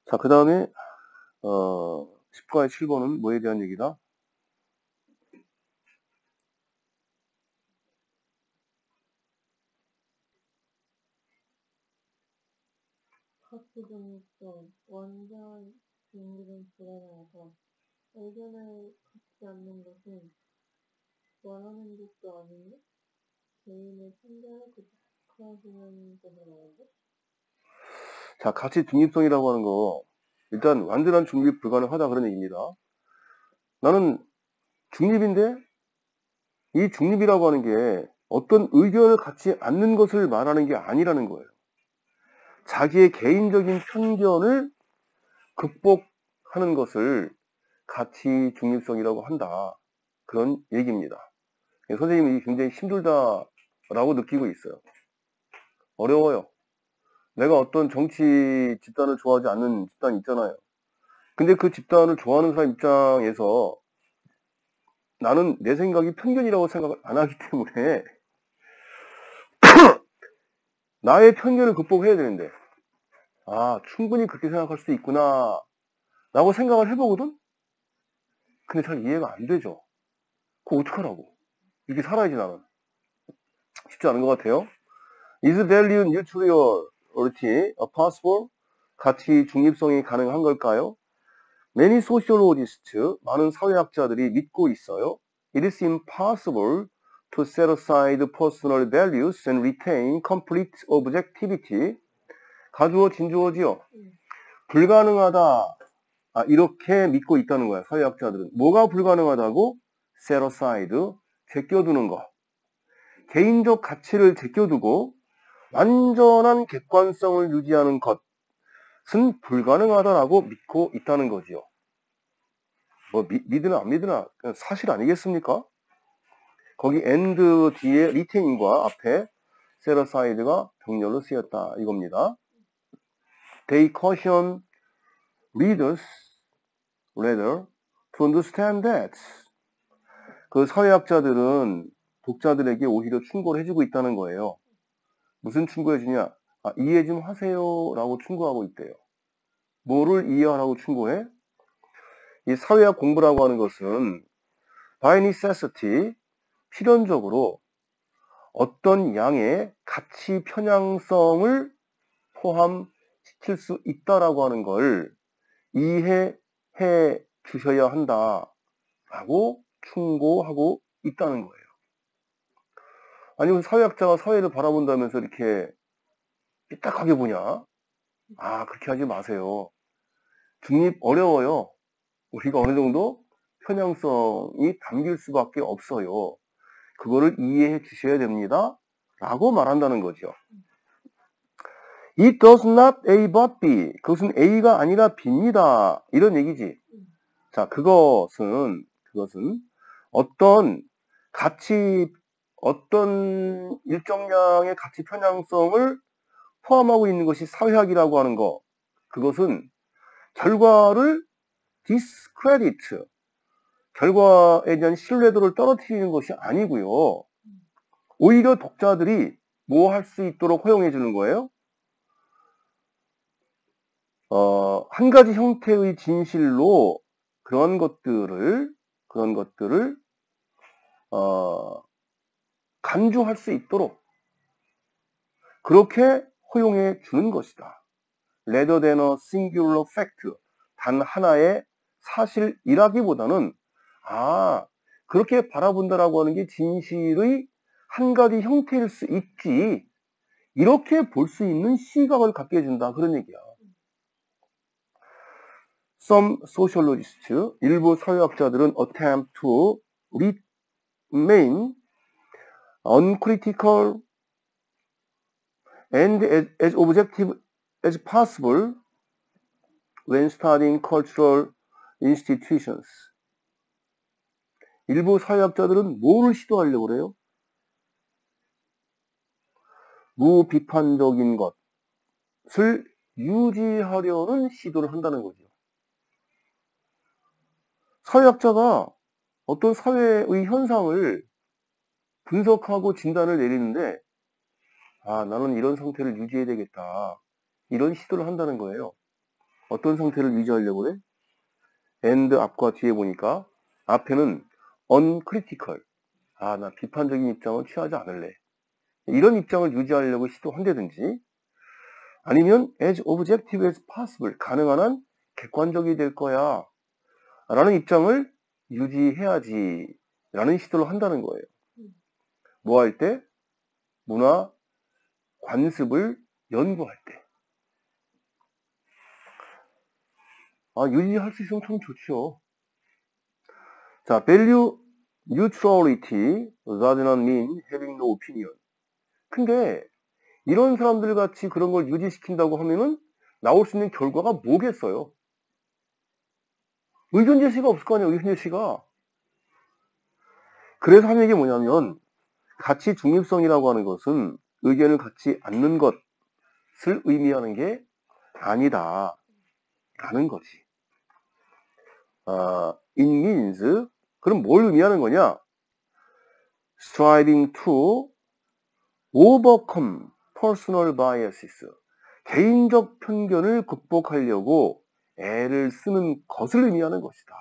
자, 그 다음에 10과의 7번은 뭐에 대한 얘기다? 가치 중립성, 완전 중립은 불안하다. 의견을 갖지 않는 것은 원하는 것도 아니며 개인의 편견을 극복하시는 것이라는데? 자, 가치 중립성이라고 하는 거, 일단 완전한 중립 불가능하다 그런 얘기입니다. 나는 중립인데 이 중립이라고 하는 게 어떤 의견을 갖지 않는 것을 말하는 게 아니라는 거예요. 자기의 개인적인 편견을 극복하는 것을 가치 중립성이라고 한다. 그런 얘기입니다. 선생님이 굉장히 힘들다라고 느끼고 있어요. 어려워요. 내가 어떤 정치 집단을 좋아하지 않는 집단 있잖아요. 근데 그 집단을 좋아하는 사람 입장에서 나는 내 생각이 편견이라고 생각을 안 하기 때문에 나의 편견을 극복해야 되는데 충분히 그렇게 생각할 수도 있구나 라고 생각을 해보거든? 근데 잘 이해가 안 되죠. 그거 어떡하라고. 이렇게 살아야지 나는. 쉽지 않은 것 같아요. Is value neutrality possible? 가치 중립성이 가능한 걸까요? Many sociologists, 많은 사회학자들이 믿고 있어요. It is impossible to set aside personal values and retain complete objectivity. 가주어 진주어지요. 불가능하다. 이렇게 믿고 있다는 거야, 사회학자들은. 뭐가 불가능하다고? set aside, 제껴두는 거. 개인적 가치를 제껴두고 완전한 객관성을 유지하는 것은 불가능하다라고 믿고 있다는 거지요. 뭐 믿으나 안 믿으나 사실 아니겠습니까? 거기 and 뒤에 retain과 앞에 set aside가 병렬로 쓰였다 이겁니다. They caution readers rather to understand that. 그 사회학자들은 독자들에게 오히려 충고를 해주고 있다는 거예요. 무슨 충고해주냐? 이해 좀 하세요 라고 충고하고 있대요. 뭐를 이해하라고 충고해? 이 사회학 공부라고 하는 것은 by necessity, 필연적으로 어떤 양의 가치 편향성을 포함시킬 수 있다라고 하는 걸 이해해 주셔야 한다라고 충고하고 있다는 거예요. 아니면 사회학자가 사회를 바라본다면서 이렇게 삐딱하게 보냐? 그렇게 하지 마세요. 중립 어려워요. 우리가 어느 정도 편향성이 담길 수밖에 없어요. 그거를 이해해 주셔야 됩니다. 라고 말한다는 거죠. It does not A but B. 그것은 A가 아니라 B입니다. 이런 얘기지. 자, 그것은 어떤 일정량의 가치 편향성을 포함하고 있는 것이 사회학이라고 하는 거. 그것은 결과를 discredit, 결과에 대한 신뢰도를 떨어뜨리는 것이 아니고요. 오히려 독자들이 뭐 할 수 있도록 허용해 주는 거예요? 한 가지 형태의 진실로 그런 것들을 간주할 수 있도록 그렇게 허용해 주는 것이다. Rather than a singular fact. 단 하나의 사실이라기보다는 그렇게 바라본다라고 하는 게 진실의 한 가지 형태일 수 있지. 이렇게 볼 수 있는 시각을 갖게 해준다. 그런 얘기야. Some sociologists, 일부 사회학자들은 attempt to remain uncritical and as objective as possible when studying cultural institutions. 일부 사회학자들은 뭐를 시도하려고 그래요? 무비판적인 것을 유지하려는 시도를 한다는 거죠. 사회학자가 어떤 사회의 현상을 분석하고 진단을 내리는데 나는 이런 상태를 유지해야 되겠다. 이런 시도를 한다는 거예요. 어떤 상태를 유지하려고 그래? and 앞과 뒤에 보니까 앞에는 uncritical. 아, 나 비판적인 입장을 취하지 않을래. 이런 입장을 유지하려고 시도한다든지 아니면 as objective as possible. 가능한 한 객관적이 될 거야. 라는 입장을 유지해야지. 라는 시도를 한다는 거예요. 뭐 할 때? 문화 관습을 연구할 때. 아, 유지할 수 있으면 참 좋죠. 자, value neutrality does not mean having no opinion. 근데 이런 사람들 같이 그런 걸 유지시킨다고 하면은 나올 수 있는 결과가 뭐겠어요? 의견 제시가 없을 거 아니에요, 의견 제시가. 그래서 하는 게 뭐냐면 가치 중립성이라고 하는 것은 의견을 갖지 않는 것을 의미하는 게 아니다 라는 거지. It means 그럼 뭘 의미하는 거냐? Striving to overcome personal biases. 개인적 편견을 극복하려고 애를 쓰는 것을 의미하는 것이다.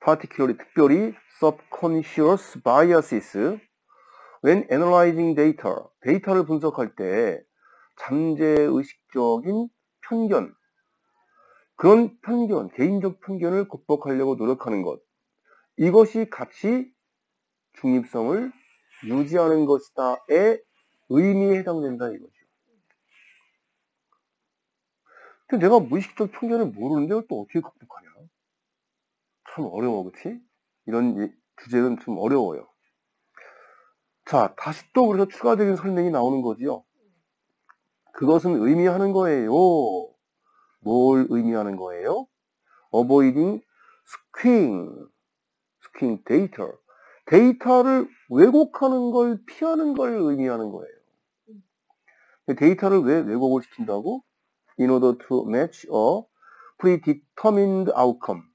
Particularly, 특별히 subconscious biases when analyzing data. 데이터를 분석할 때 잠재의식적인 편견, 그런 편견, 개인적 편견을 극복하려고 노력하는 것. 이것이 가치 중립성을 유지하는 것이다의 의미에 해당된다 이거죠. 근데 내가 무의식적 편견을 모르는데 이걸 또 어떻게 극복하냐? 참 어려워, 그치? 이런 주제는 좀 어려워요. 자, 다시 또 그래서 추가적인 설명이 나오는 거지요. 그것은 의미하는 거예요. 뭘 의미하는 거예요? Avoiding skewing data. 데이터를 왜곡하는 걸 피하는 걸 의미하는 거예요. 데이터를 왜 왜곡을 시킨다고? In order to match a predetermined outcome.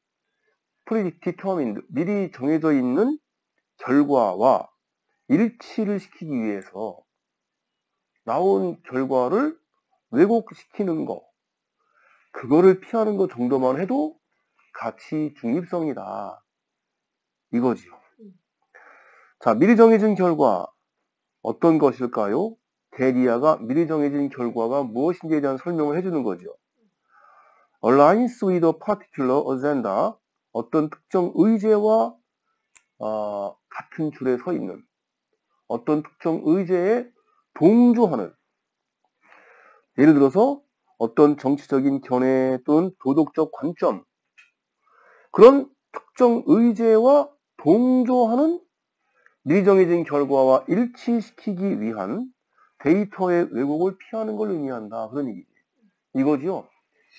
predetermined, 미리 정해져 있는 결과와 일치를 시키기 위해서 나온 결과를 왜곡시키는 거. 그거를 피하는 것 정도만 해도 가치 중립성이다. 이거지요. 자, 미리 정해진 결과 어떤 것일까요? 대리아가 미리 정해진 결과가 무엇인지에 대한 설명을 해주는 거죠. Aligns with a particular agenda. 어떤 특정 의제와 같은 줄에 서 있는 어떤 특정 의제에 동조하는, 예를 들어서 어떤 정치적인 견해 또는 도덕적 관점, 그런 특정 의제와 동조하는 미리 정해진 결과와 일치시키기 위한 데이터의 왜곡을 피하는 걸 의미한다. 그런 얘기지. 이거지요.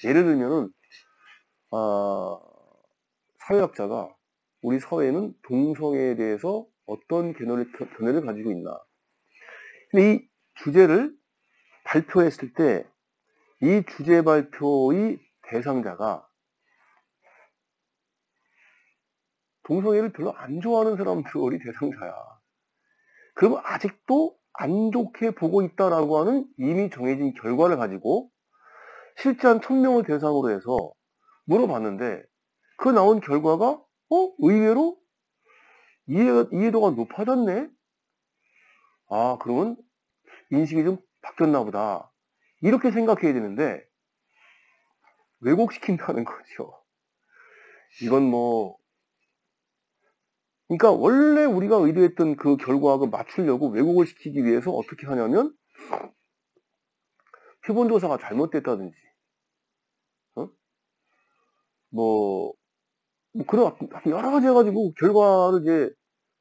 예를 들면은 사회학자가 우리 사회는 동성애에 대해서 어떤 견해를 가지고 있나. 근데 이 주제를 발표했을 때 이 주제 발표의 대상자가 동성애를 별로 안 좋아하는 사람들이 대상자야. 그러면 아직도 안 좋게 보고 있다라고 하는 이미 정해진 결과를 가지고 실제 한 1000명을 대상으로 해서 물어봤는데 그 나온 결과가 의외로 이해도가 높아졌네? 아, 그러면 인식이 좀 바뀌었나 보다. 이렇게 생각해야 되는데 왜곡시킨다는 거죠. 이건 그러니까 원래 우리가 의도했던 그 결과하고 맞추려고 왜곡을 시키기 위해서 어떻게 하냐면 표본조사가 잘못됐다든지 그런 여러 가지 해가지고 결과를 이제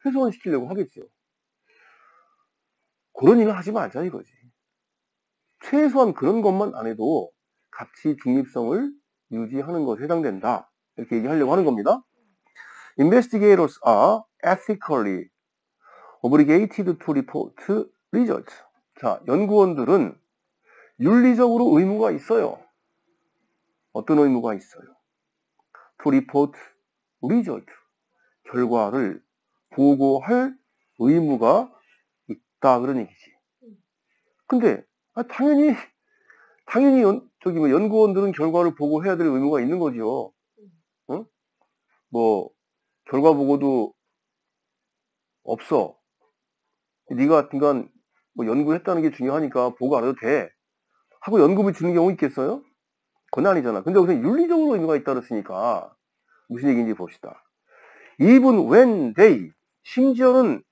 훼손시키려고 하겠죠. 그런 일을 하지 말자 이거지. 최소한 그런 것만 안 해도 가치 중립성을 유지하는 것에 해당된다. 이렇게 얘기하려고 하는 겁니다. Investigators are ethically obligated to report results. 자, 연구원들은 윤리적으로 의무가 있어요. 어떤 의무가 있어요? To report result. 결과를 보고할 의무가 있다. 그런 얘기지. 근데 당연히 당연히 연구원들은 결과를 보고해야 될 의무가 있는 거죠. 응? 뭐 결과 보고도 없어. 네가 하여튼간 뭐 연구했다는 게 중요하니까 보고 안 해도 돼. 하고 연금을 주는 경우 있겠어요? 그건 아니잖아. 근데 여기서 윤리적으로 의미가 있다 그랬으니까 무슨 얘기인지 봅시다. Even when they, 심지어는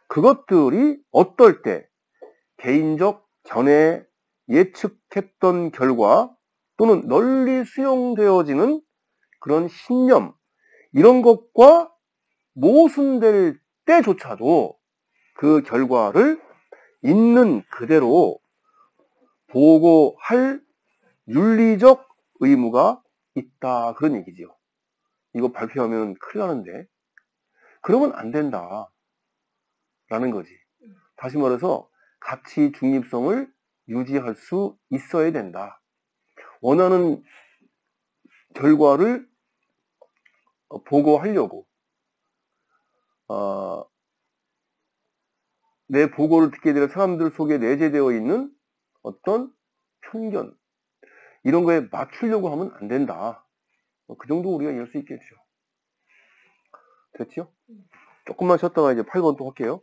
그것들이 어떨 때 개인적 견해에 예측했던 결과 또는 널리 수용되어지는 그런 신념, 이런 것과 모순될 때조차도 그 결과를 있는 그대로 보고할 윤리적 의무가 있다. 그런 얘기지요. 이거 발표하면 큰일 나는데. 그러면 안 된다. 라는 거지. 다시 말해서 가치 중립성을 유지할 수 있어야 된다. 원하는 결과를 보고하려고 내 보고를 듣게 될 사람들 속에 내재되어 있는 어떤 편견, 이런 거에 맞추려고 하면 안 된다. 그 정도 우리가 이해할 수 있겠죠. 됐죠? 조금만 쉬었다가 이제 8번 또 할게요.